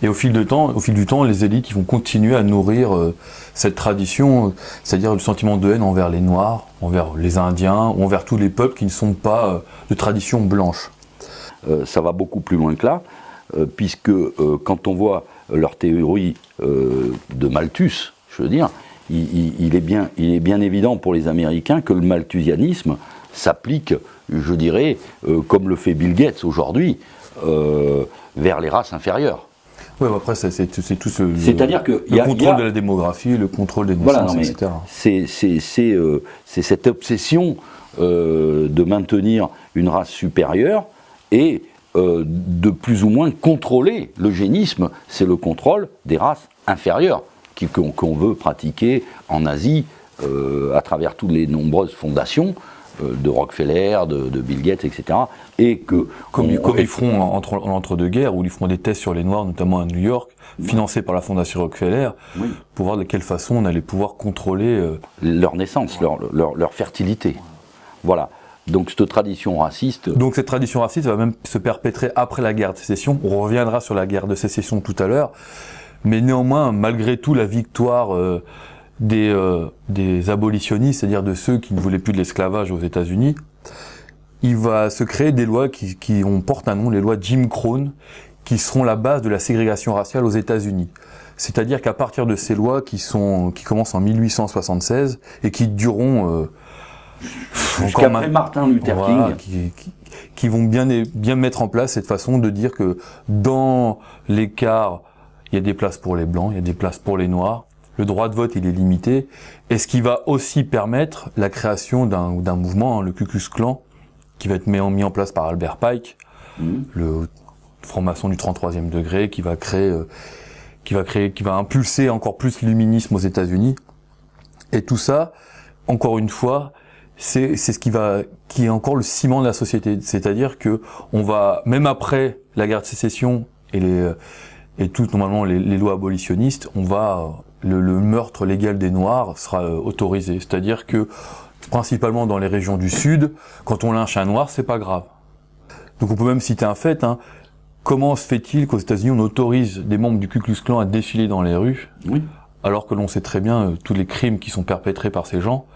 Et au fil du temps, les élites ils vont continuer à nourrir cette tradition, c'est-à-dire le sentiment de haine envers les Noirs, envers les Indiens, ou envers tous les peuples qui ne sont pas de tradition blanche. Ça va beaucoup plus loin que là, puisque quand on voit leur théorie de Malthus, je veux dire, il est bien évident pour les Américains que le malthusianisme s'applique, je dirais, comme le fait Bill Gates aujourd'hui, vers les races inférieures. Oui, après, c'est tout c'est-à-dire que le contrôle de la démographie, le contrôle des naissances, etc. C'est cette obsession de maintenir une race supérieure et de plus ou moins contrôler l'eugénisme, c'est le contrôle des races inférieures qu'on veut pratiquer en Asie à travers toutes les nombreuses fondations de Rockefeller, de Bill Gates, etc. Et que comme ils feront en entre-deux-guerres, où ils feront des tests sur les Noirs, notamment à New York, financés par la fondation Rockefeller, pour voir de quelle façon on allait pouvoir contrôler leur naissance, leur fertilité. Voilà. Donc cette tradition raciste... Donc cette tradition raciste va même se perpétrer après la guerre de sécession. On reviendra sur la guerre de sécession tout à l'heure. Mais néanmoins, malgré tout, la victoire des abolitionnistes, c'est-à-dire de ceux qui ne voulaient plus de l'esclavage aux États-Unis, il va se créer des lois qui portent un nom, les lois Jim Crow, qui seront la base de la ségrégation raciale aux États-Unis. C'est-à-dire qu'à partir de ces lois qui commencent en 1876 et qui dureront jusqu'après Martin Luther King, qui vont bien mettre en place cette façon de dire que dans l'écart, il y a des places pour les blancs, il y a des places pour les noirs. Le droit de vote, il est limité. Et ce qui va aussi permettre la création d'un mouvement, le Ku Klux Klan, qui va être mis en place par Albert Pike, le franc-maçon du 33e degré, qui va impulser encore plus l'illuminisme aux États-Unis. Et tout ça, encore une fois, c'est ce qui est encore le ciment de la société. C'est-à-dire que on va, même après la guerre de sécession et tout, normalement, les lois abolitionnistes, le meurtre légal des Noirs sera autorisé. C'est-à-dire que, principalement dans les régions du Sud, quand on lynche un Noir, c'est pas grave. Donc on peut même citer un fait, hein. Comment se fait-il qu'aux États-Unis, on autorise des membres du Ku Klux Klan à défiler dans les rues, alors que l'on sait très bien tous les crimes qui sont perpétrés par ces gens,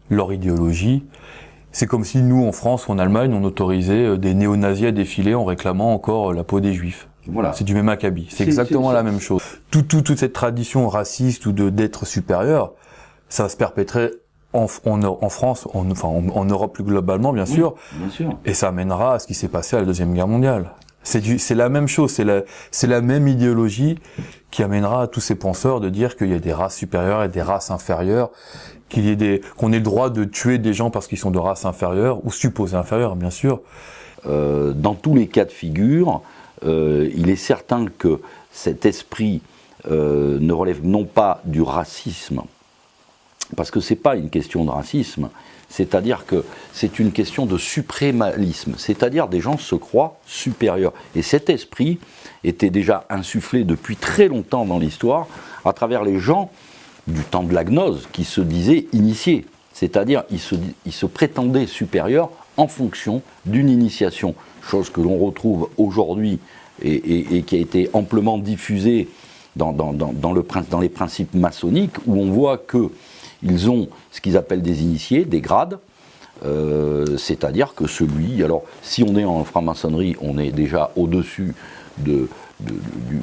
leur idéologie. C'est comme si nous, en France ou en Allemagne, on autorisait des néo-nazis à défiler en réclamant encore la peau des Juifs. Voilà. C'est du même acabit. C'est exactement la même chose. Toute cette tradition raciste ou d'être supérieur, ça va se perpétrer en France, en Europe plus globalement, bien sûr. Et ça amènera à ce qui s'est passé à la Deuxième Guerre mondiale. C'est la même chose, c'est la même idéologie qui amènera à tous ces penseurs de dire qu'il y a des races supérieures et des races inférieures, qu'on ait le droit de tuer des gens parce qu'ils sont de race inférieure, ou supposés inférieure, bien sûr. Dans tous les cas de figure, il est certain que cet esprit ne relève non pas du racisme, parce que c'est pas une question de racisme, c'est-à-dire que c'est une question de suprémalisme, c'est-à-dire des gens se croient supérieurs. Et cet esprit était déjà insufflé depuis très longtemps dans l'histoire à travers les gens du temps de la gnose qui se disaient initiés, c'est-à-dire ils se prétendaient supérieurs en fonction d'une initiation, chose que l'on retrouve aujourd'hui et qui a été amplement diffusée dans les principes maçonniques, où on voit qu'ils ont ce qu'ils appellent des initiés, des grades, c'est-à-dire que alors si on est en franc-maçonnerie, on est déjà au-dessus du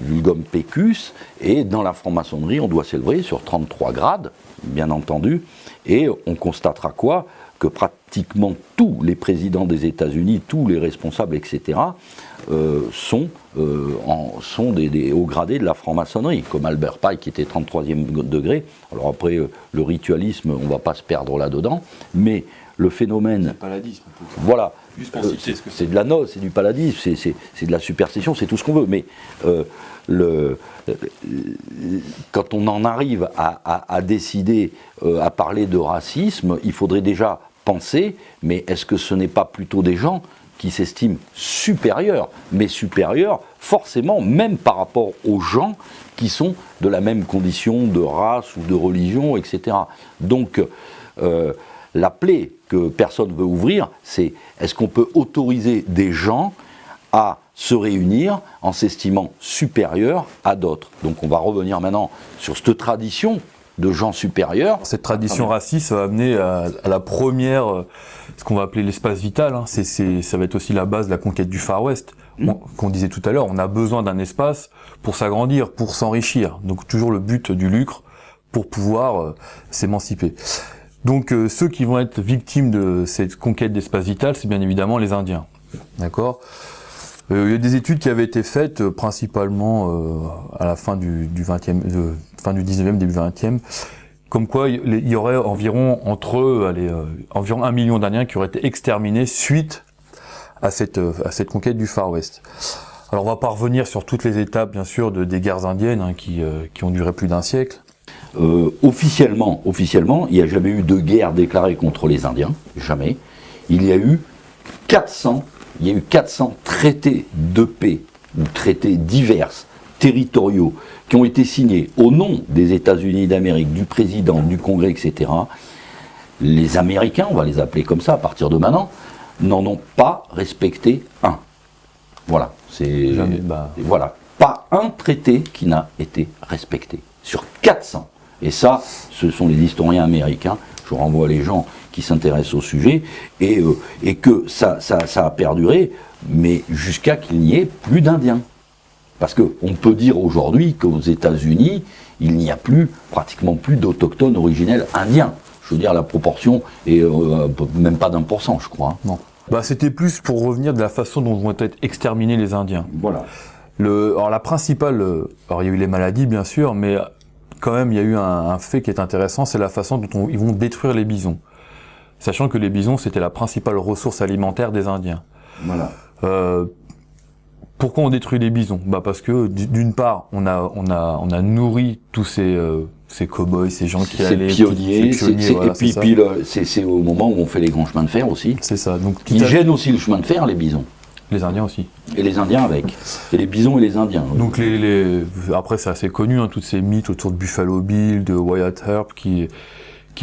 vulgum pecus, et dans la franc-maçonnerie, on doit s'élever sur 33 grades, bien entendu, et on constatera quoi ? que pratiquement tous les présidents des États-Unis, tous les responsables, etc., sont des hauts gradés de la franc-maçonnerie, comme Albert Pike qui était 33e degré. Alors après, le ritualisme, on ne va pas se perdre là-dedans, mais le phénomène... C'est le paladisme. Voilà. C'est de la noce, c'est du paladisme, c'est de la superstition, c'est tout ce qu'on veut. Mais quand on en arrive à décider, à parler de racisme, il faudrait déjà penser, mais est-ce que ce n'est pas plutôt des gens qui s'estiment supérieurs, mais supérieurs forcément même par rapport aux gens qui sont de la même condition de race ou de religion, etc. Donc la plaie que personne ne veut ouvrir, c'est est-ce qu'on peut autoriser des gens à se réunir en s'estimant supérieurs à d'autres. Donc on va revenir maintenant sur cette tradition de gens supérieurs. Cette tradition raciste, ça va amener à la première, ce qu'on va appeler l'espace vital. Hein. Ça va être aussi la base de la conquête du Far West. Qu'on disait tout à l'heure, on a besoin d'un espace pour s'agrandir, pour s'enrichir. Donc toujours le but du lucre pour pouvoir s'émanciper. Donc ceux qui vont être victimes de cette conquête d'espace vital, c'est bien évidemment les Indiens. D'accord ? Il y a des études qui avaient été faites principalement à la fin du 19e, début 20e, comme quoi il y aurait environ environ 1 million d'Indiens qui auraient été exterminés suite à cette conquête du Far West. Alors on va pas revenir sur toutes les étapes, bien sûr, des guerres indiennes hein, qui ont duré plus d'1 siècle. Officiellement, il n'y a jamais eu de guerre déclarée contre les Indiens, jamais. Il y a eu 400 traités de paix, ou traités divers, territoriaux, qui ont été signés au nom des États-Unis d'Amérique, du président, du Congrès, etc. Les Américains, on va les appeler comme ça à partir de maintenant, n'en ont pas respecté un. Voilà. Voilà. Pas un traité qui n'a été respecté. Sur 400. Et ça, ce sont les historiens américains. Je renvoie les gens qui s'intéressent au sujet. Et que ça a perduré, mais jusqu'à qu'il n'y ait plus d'Indiens. Parce qu'on peut dire aujourd'hui qu'aux États-Unis, il n'y a pratiquement plus d'autochtones originels indiens. Je veux dire, la proportion est même pas d'1%, je crois. Non. C'était plus pour revenir de la façon dont vont être exterminés les Indiens. Voilà. Alors la principale, alors il y a eu les maladies bien sûr, mais quand même il y a eu un fait qui est intéressant, c'est la façon dont ils vont détruire les bisons. Sachant que les bisons c'était la principale ressource alimentaire des Indiens. Voilà. Pourquoi on détruit les bisons ? Parce que d'une part on a nourri tous ces cow-boys, ces gens qui allaient... Pionniers, voilà, et puis c'est au moment où on fait les grands chemins de fer aussi. C'est ça. Donc, ils gênent aussi le chemin de fer, les bisons. Les Indiens aussi. Et les Indiens avec. Et les bisons et les Indiens. Donc après c'est assez connu, hein, tous ces mythes autour de Buffalo Bill, de Wyatt Earp, qui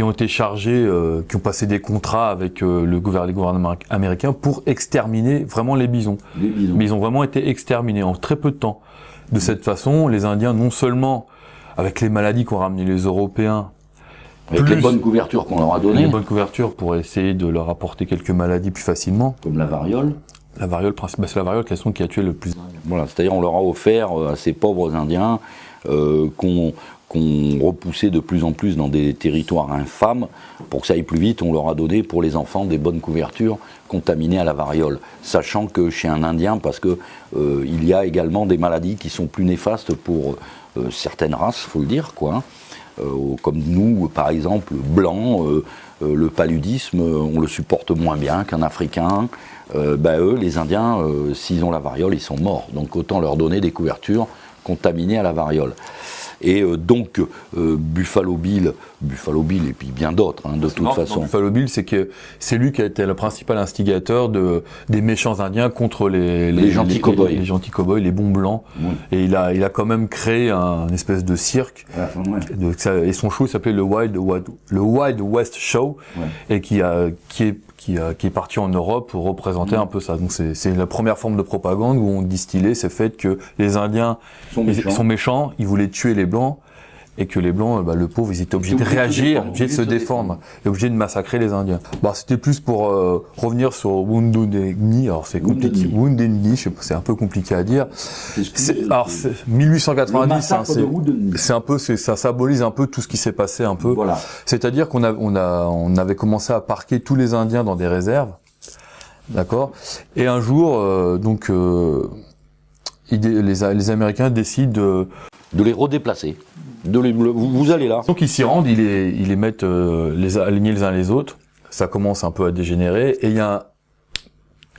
ont été chargés, qui ont passé des contrats avec le gouvernement américain pour exterminer vraiment les bisons. Mais ils ont vraiment été exterminés en très peu de temps. De cette façon, les Indiens, non seulement avec les maladies qu'ont ramené les Européens, avec les bonnes couvertures qu'on leur a données. Les bonnes couvertures pour essayer de leur apporter quelques maladies plus facilement. Comme la variole. La variole, c'est la variole qui a tué le plus. Voilà, c'est-à-dire on leur a offert à ces pauvres Indiens qu'on repoussait de plus en plus dans des territoires infâmes. Pour que ça aille plus vite, on leur a donné pour les enfants des bonnes couvertures contaminées à la variole. Sachant que chez un Indien, parce que il y a également des maladies qui sont plus néfastes pour certaines races, faut le dire, quoi. Comme nous, par exemple, blancs, le paludisme, on le supporte moins bien qu'un Africain. Eux, les Indiens, s'ils ont la variole, ils sont morts. Donc autant leur donner des couvertures contaminées à la variole. Et donc Buffalo Bill et puis bien d'autres, hein, de toute façon. Buffalo Bill, c'est lui qui a été le principal instigateur des méchants Indiens contre les gentils cow-boys. Les gentils cow-boys, les bons blancs. Oui. Et il a quand même créé un espèce de cirque. Ouais. Et son show s'appelait le Wild West Show, ouais. Et qui est parti en Europe pour représenter un peu ça. Donc c'est la première forme de propagande où on distillait ce fait que les Indiens sont méchants, ils voulaient tuer les Blancs, et que les Blancs, le pauvre, ils étaient obligés de réagir, obligés de se défendre, et obligés de massacrer les Indiens. C'était plus pour revenir sur Wounded Knee, alors c'est compliqué, Wounded Knee, c'est un peu compliqué à dire. Alors 1890, c'est un peu, ça symbolise un peu tout ce qui s'est passé un peu. Voilà. C'est-à-dire qu'on avait commencé à parquer tous les Indiens dans des réserves, d'accord. Et un jour, les Américains décident de les redéplacer. Vous allez là. Donc ils s'y rendent, ils les mettent alignés les uns les autres. Ça commence un peu à dégénérer. Et il y a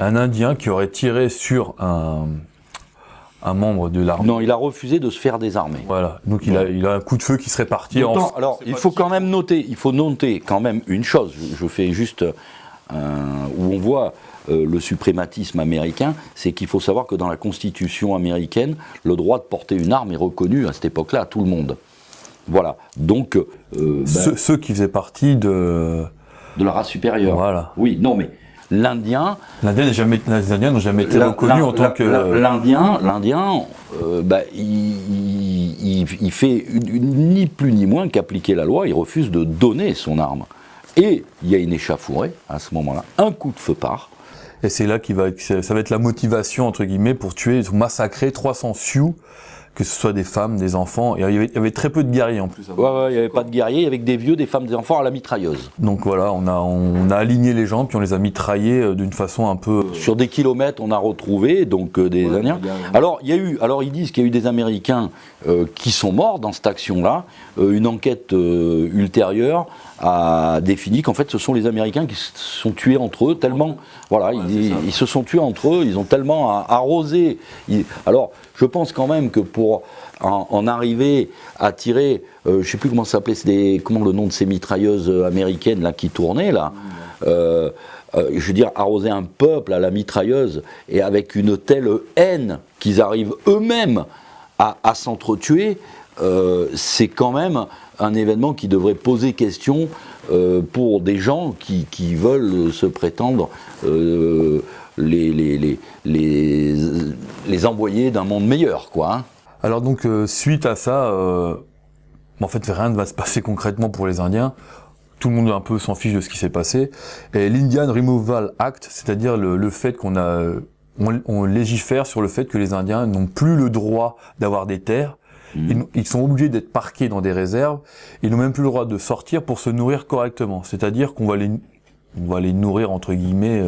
un Indien qui aurait tiré sur un membre de l'armée. Non, il a refusé de se faire désarmer. Voilà. Donc il a un coup de feu qui serait parti. Alors il faut quand même noter quand même une chose. Je fais juste où on voit le suprématisme américain, c'est qu'il faut savoir que dans la Constitution américaine, le droit de porter une arme est reconnu à cette époque-là à tout le monde. Voilà. Donc ceux qui faisaient partie de la race supérieure. Voilà. Oui, non mais les Indiens n'ont jamais été reconnus en tant que l'Indien, il fait ni plus ni moins qu'appliquer la loi. Il refuse de donner son arme. Et il y a une échauffourée à ce moment-là. Un coup de feu part. Et c'est là ça va être la motivation, entre guillemets, pour massacrer 300 Sioux, que ce soit des femmes, des enfants. Et il y avait très peu de guerriers en plus. Ouais, il n'y avait pas de guerriers, avec des vieux, des femmes, des enfants à la mitrailleuse. Donc voilà, on a aligné les gens, puis on les a mitraillés d'une façon un peu... Sur des kilomètres, on a retrouvé des Indiens. Alors ils disent qu'il y a eu des Américains qui sont morts dans cette action-là. Une enquête ultérieure a défini qu'en fait ce sont les Américains qui se sont tués entre eux tellement, ils se sont tués entre eux, ils ont tellement arrosé. Alors je pense quand même que pour en arriver à tirer, je ne sais plus comment ça s'appelait, comment le nom de ces mitrailleuses américaines là qui tournaient là. Je veux dire, arroser un peuple à la mitrailleuse et avec une telle haine qu'ils arrivent eux-mêmes à s'entretuer, c'est quand même un événement qui devrait poser question pour des gens qui veulent se prétendre les envoyés d'un monde meilleur, quoi. Hein. Alors donc, suite à ça, en fait, rien ne va se passer concrètement pour les Indiens. Tout le monde un peu s'en fiche de ce qui s'est passé. Et l'Indian Removal Act, c'est-à-dire le fait on légifère sur le fait que les Indiens n'ont plus le droit d'avoir des terres. Ils sont obligés d'être parqués dans des réserves. Ils n'ont même plus le droit de sortir pour se nourrir correctement. C'est-à-dire qu'on va les nourrir entre guillemets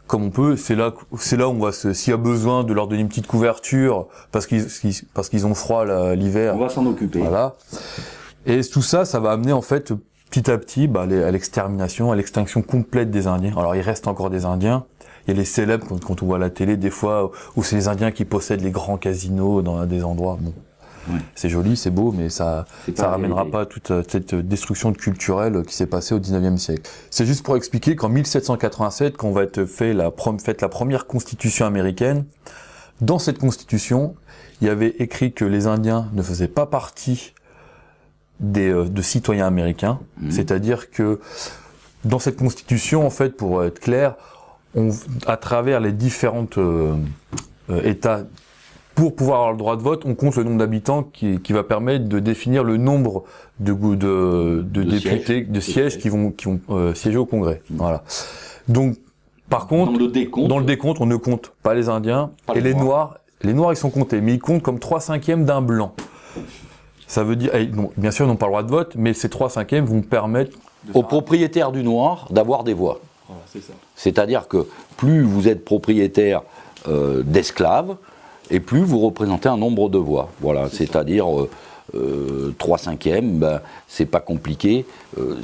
comme on peut. C'est là où on va s'il y a besoin de leur donner une petite couverture parce qu'ils ont froid l'hiver. On va s'en occuper. Voilà. Et tout ça, ça va amener en fait petit à petit à l'extermination, à l'extinction complète des Indiens. Alors il reste encore des Indiens. Il y a les célèbres quand on voit à la télé des fois où c'est les Indiens qui possèdent les grands casinos dans des endroits. Bon. Ouais. C'est joli, c'est beau, mais ça ramènera pas toute cette destruction culturelle qui s'est passée au 19e siècle. C'est juste pour expliquer qu'en 1787, quand va être faite la première constitution américaine, dans cette constitution, il y avait écrit que les Indiens ne faisaient pas partie de citoyens américains. C'est-à-dire que dans cette constitution, en fait, pour être clair, à travers les différentes États, pour pouvoir avoir le droit de vote, on compte le nombre d'habitants qui va permettre de définir le nombre de députés, de sièges qui vont siéger au Congrès. Voilà. Donc, par contre, dans le décompte, on ne compte pas les Indiens et les Noirs. Les Noirs, ils sont comptés, mais ils comptent comme 3/5 d'un blanc. Ça veut dire, bien sûr, ils n'ont pas le droit de vote, mais ces 3/5 vont permettre aux propriétaires du noir d'avoir des voix. Voilà, c'est ça. C'est-à-dire que plus vous êtes propriétaire d'esclaves, et plus vous représentez un nombre de voix. Voilà, c'est-à-dire 3/5, c'est pas compliqué.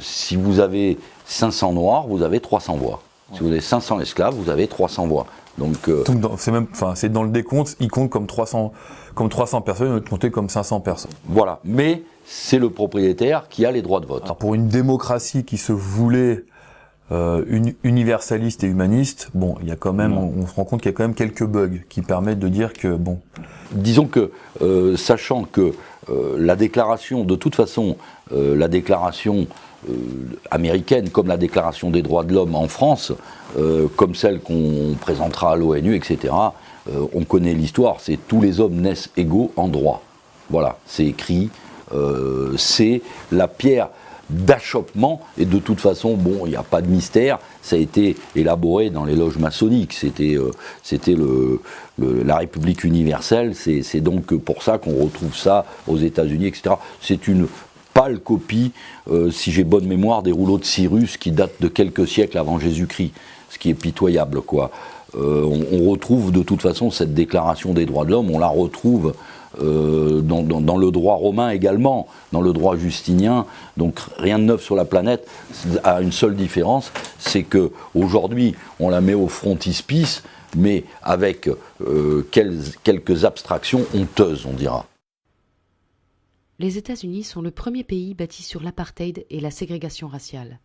Si vous avez 500 noirs, vous avez 300 voix. Si vous avez 500 esclaves, vous avez 300 voix. Donc c'est dans le décompte, il compte comme 300 personnes, il compter comme 500 personnes. Voilà, mais c'est le propriétaire qui a les droits de vote. Alors pour une démocratie qui se voulait universaliste et humaniste, bon, il y a quand même, on se rend compte qu'il y a quand même quelques bugs qui permettent de dire que bon. Disons que, sachant que la déclaration, de toute façon, la déclaration américaine, comme la déclaration des droits de l'homme en France, comme celle qu'on présentera à l'ONU, etc., on connaît l'histoire, c'est tous les hommes naissent égaux en droit. Voilà, c'est écrit c'est la pierre d'achoppement, et de toute façon, bon, il n'y a pas de mystère, ça a été élaboré dans les loges maçonniques, c'était la République universelle, c'est donc pour ça qu'on retrouve ça aux États-Unis, etc. C'est une pâle copie, si j'ai bonne mémoire, des rouleaux de Cyrus qui datent de quelques siècles avant Jésus-Christ, ce qui est pitoyable, quoi. On retrouve de toute façon cette déclaration des droits de l'homme, on la retrouve dans le droit romain également, dans le droit justinien, donc rien de neuf sur la planète, à une seule différence, c'est que aujourd'hui on la met au frontispice, mais avec quelques abstractions honteuses, on dira. Les États-Unis sont le premier pays bâti sur l'apartheid et la ségrégation raciale.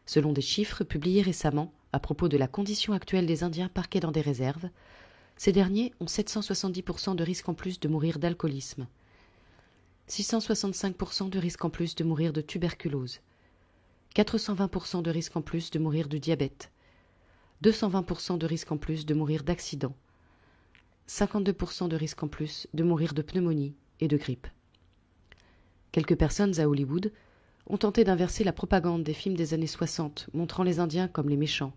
Selon des chiffres publiés récemment à propos de la condition actuelle des Indiens parqués dans des réserves, ces derniers ont 770% de risque en plus de mourir d'alcoolisme, 665% de risque en plus de mourir de tuberculose, 420% de risque en plus de mourir de diabète, 220% de risque en plus de mourir d'accident, 52% de risque en plus de mourir de pneumonie et de grippe. Quelques personnes à Hollywood ont tenté d'inverser la propagande des films des années 60 montrant les Indiens comme les méchants.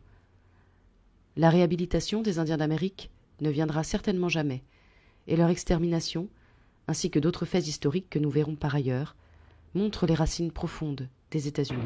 La réhabilitation des Indiens d'Amérique ne viendra certainement jamais, et leur extermination, ainsi que d'autres faits historiques que nous verrons par ailleurs, montrent les racines profondes des États-Unis.